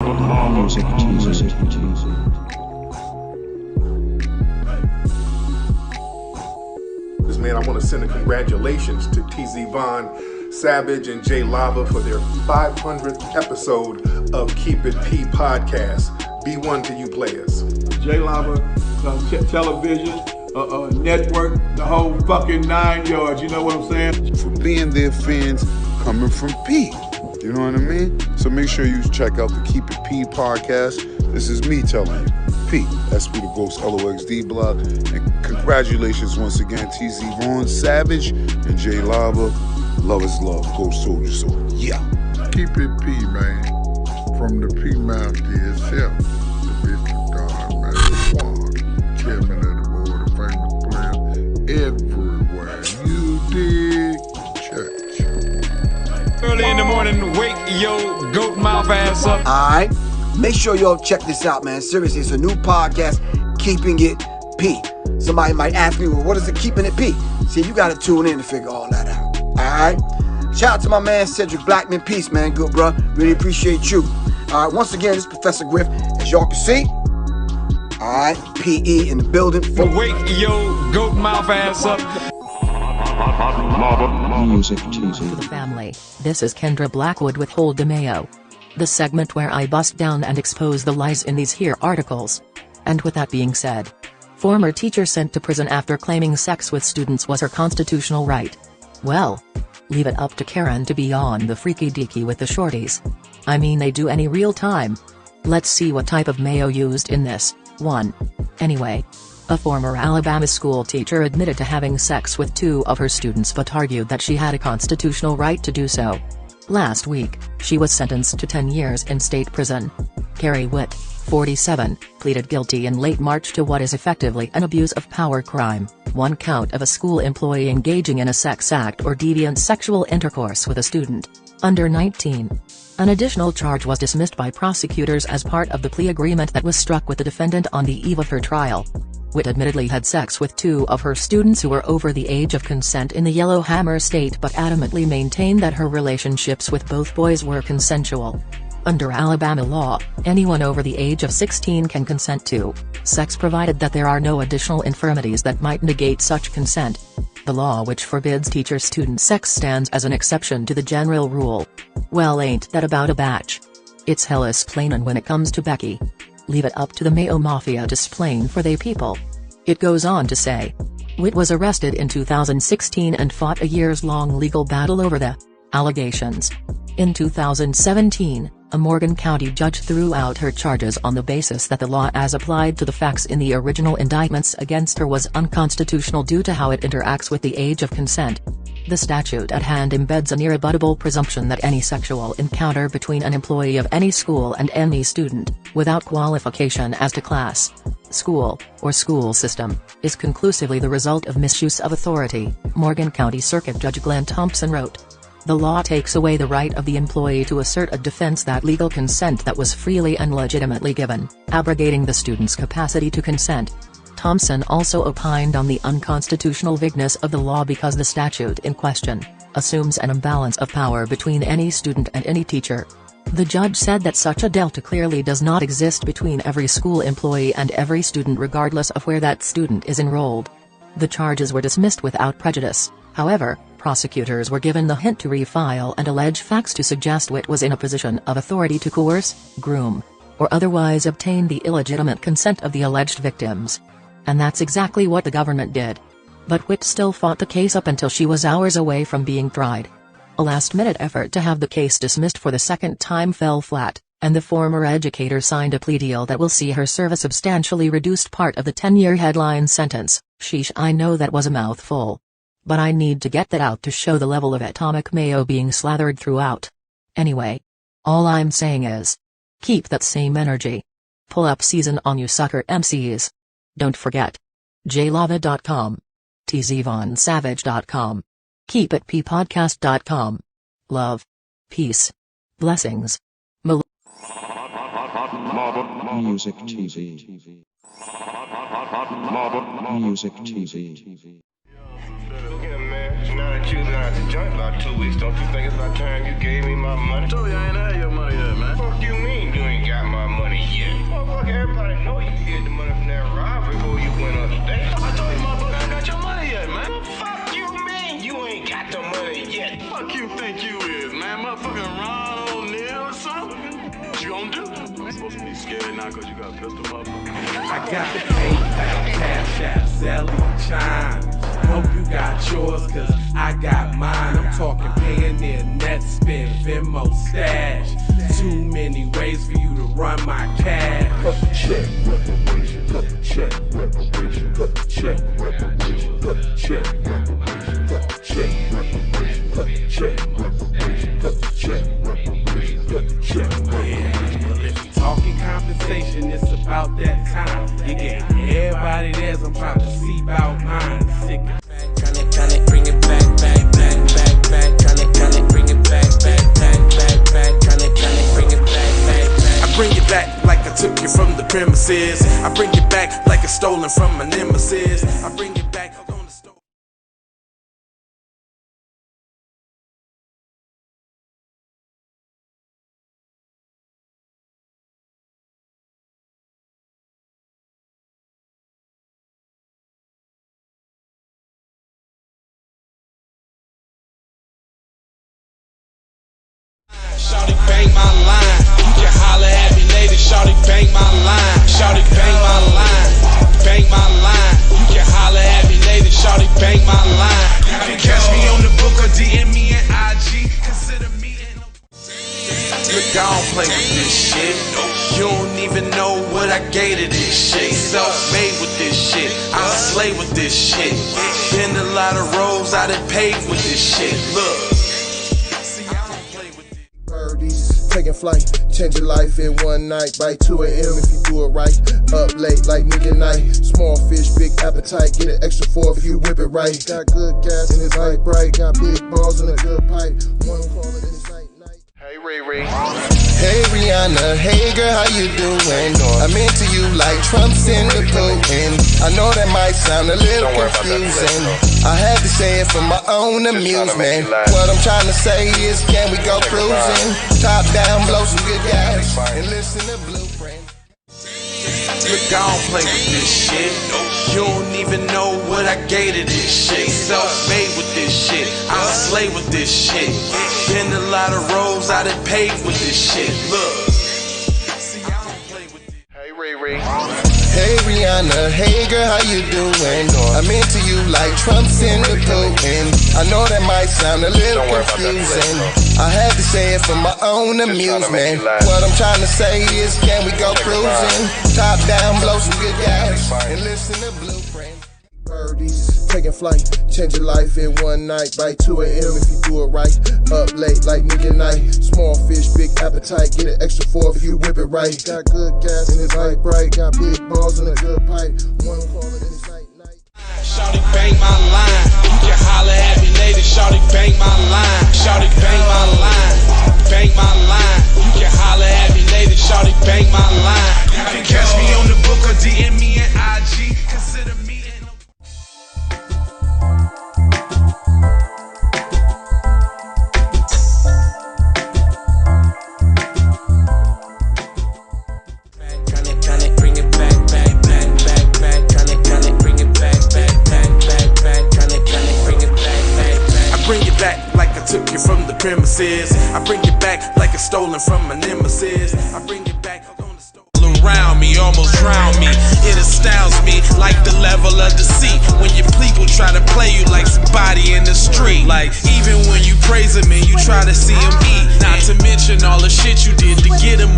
Music teaser. Man, I want to send a congratulations to TZ Von, Savage, and Jay Lava for their 500th episode of Keep It P podcast. B1 to you players. Jay Lava, television, network, the whole fucking 9 yards, you know what I'm saying? For being their fans coming from P. You know what I mean? So make sure you check out the Keep It P podcast. This is me telling you. P, SP the Ghost LOXD block. And congratulations once again, TZ Vaughn, Savage, and Jay Lava. Love is love. Ghost Soldier Soul. Yeah. Keep it P, man. From the P Master itself. The Mr. God, Master Juan, Chairman of the Board, the famous player. Everywhere. You dig? Church. Early in the morning, wake your goat mouth ass up. Alright, make sure y'all check this out, man. Seriously, it's a new podcast, Keeping It P. Somebody might ask me, well, what is it Keeping It P? See, you gotta tune in to figure all that out. Alright? Shout out to my man, Cedric Blackman. Peace, man. Good, bro. Really appreciate you. Alright, once again, this is Professor Griff. As y'all can see, alright, PE in the building. Wake your goat mouth ass up. Music teaser. To the family, this is Kendra Blackwood with Hold the Mayo. The segment where I bust down and expose the lies in these here articles. And with that being said, former teacher sent to prison after claiming sex with students was her constitutional right. Well, leave it up to Karen to be on the freaky deaky with the shorties. I mean, they do any real time. Let's see what type of mayo used in this one. Anyway, a former Alabama school teacher admitted to having sex with 2 of her students but argued that she had a constitutional right to do so. Last week, she was sentenced to 10 years in state prison. Carrie Witt, 47, pleaded guilty in late March to what is effectively an abuse of power crime, 1 count of a school employee engaging in a sex act or deviant sexual intercourse with a student under 19. An additional charge was dismissed by prosecutors as part of the plea agreement that was struck with the defendant on the eve of her trial. Witt admittedly had sex with 2 of her students who were over the age of consent in the Yellowhammer state but adamantly maintained that her relationships with both boys were consensual. Under Alabama law, anyone over the age of 16 can consent to sex provided that there are no additional infirmities that might negate such consent. The law which forbids teacher-student sex stands as an exception to the general rule. Well, ain't that about a batch? It's hellas plainin' when it comes to Becky. Leave it up to the Mayo Mafia to splain for they people. It goes on to say, Witt was arrested in 2016 and fought a years-long legal battle over the allegations. In 2017, a Morgan County judge threw out her charges on the basis that the law as applied to the facts in the original indictments against her was unconstitutional due to how it interacts with the age of consent. The statute at hand embeds an irrebuttable presumption that any sexual encounter between an employee of any school and any student, without qualification as to class, school, or school system, is conclusively the result of misuse of authority, Morgan County Circuit Judge Glenn Thompson wrote. The law takes away the right of the employee to assert a defense that legal consent that was freely and legitimately given, abrogating the student's capacity to consent. Thompson also opined on the unconstitutional vagueness of the law because the statute in question assumes an imbalance of power between any student and any teacher. The judge said that such a delta clearly does not exist between every school employee and every student regardless of where that student is enrolled. The charges were dismissed without prejudice. However, prosecutors were given the hint to refile and allege facts to suggest Witt was in a position of authority to coerce, groom, or otherwise obtain the illegitimate consent of the alleged victims. And that's exactly what the government did. But Witt still fought the case up until she was hours away from being tried. A last-minute effort to have the case dismissed for the second time fell flat, and the former educator signed a plea deal that will see her serve a substantially reduced part of the 10-year headline sentence. Sheesh, I know that was a mouthful. But I need to get that out to show the level of atomic mayo being slathered throughout. Anyway. All I'm saying is, keep that same energy. Pull up season on you sucker MCs. Don't forget. jlava.com. tzvonsavage.com. keepitppodcast.com. Love. Peace. Blessings. Music TV. Music TV. Now that you done at the joint about 2 weeks, don't you think it's about time you gave me my money? I told you I ain't had your money yet, man. What do you mean you ain't got Everybody know you hid the money from that robbery before you went upstate. I told you, motherfucker, I got your money yet, man. What the fuck you mean you ain't got the money yet? Fuck you think you is, man? Motherfucking Ron O'Neal or something? What you gonna do? I'm supposed to be scared now because you got a pistol, motherfucker. I got the PayPal, Cash App, Zelle, Chime. Hope you got yours, cause I got mine. I'm talking Payoneer, Netspend, Venmo, Stash. Too many ways for you to run my cash. Check reparation, check reparation, check reparation, check reparation, check reparation, check reparation, check reparation, check reparation. Well, if you talking compensation, it's about that time. You gave everybody theirs, I'm trying to see about mine. Sick of Tryna bring it back, back, back, back, back. Tryna bring it back, back, back, back, back. Tryna bring it back, back, back. I bring it back like I took it from the premises. I bring it back like it's stolen from my nemesis. I bring it back on the store. Shawty bang my line. You can holler at me later. Shawty bang my line. Shawty bang my line. Bang my line. You can holler at me later. Shawty bang my line. You can catch me on the book or DM me at IG. Consider me in. Look, I don't play with this shit. You don't even know what I gave to this shit. Self-made with this shit. I slay with this shit. Been a lot of roads I done paved with this shit. Look. Taking flight, change your life in one night. By 2 a.m. if you do it right. Up late like nigga night. Small fish, big appetite. Get an extra 4 if you whip it right. Got good gas and it's light bright. Got big balls and a good pipe. One call it in sight night. Hey, Ray. Hey Rihanna, hey girl, how you doing? I'm into you like Trump's in the Putin. I know that might sound a little confusing. I had to say it for my own amusement. What I'm trying to say is, can we go cruising? Top down, blow some good gas, and listen to Blueprint. Look, I don't play with this shit. You don't even know what I gave to this shit. Self-made with this shit. I slay with this shit. Been a lot of roads I done paved with this shit. Look. See, I don't play with this. Hey, Ray. Hey Rihanna, hey girl, how you doing? I'm into you like Trump's in the Putin. I know that might sound a little confusing. I had to say it for my own amusement. What I'm trying to say is, can we go cruising? Top down, blow some good gas, and listen to Blueprint. Birdies, taking flight, change your life in one night. By 2 a.m. if you do it right. Up late like nigga night. Small fish, big appetite. Get an extra 4 if you whip it right. Got good gas and it's light bright. Got big balls and a good pipe. One call it in sight night. Shawty bang my line. You can holler at me later. Shawty bang my line. Shawty bang my line. Bang my line. You can holler at me later. Shawty bang my line. You can catch me on the book or DM me at IG. Consider me in. Tryna bring it back, back, back, back, back. Tryna bring it back, back, back, back, back. Tryna bring it back, back, back. I bring it back like I took it from the premises. I bring it back like it's stolen from my nemesis. I bring it back on the store. Around me, almost drown me. It astounds me like the level of deceit. When your people try to play you like somebody in the street. Like even when you praise them and you try to see them eat. Not to mention all the shit you did to get them.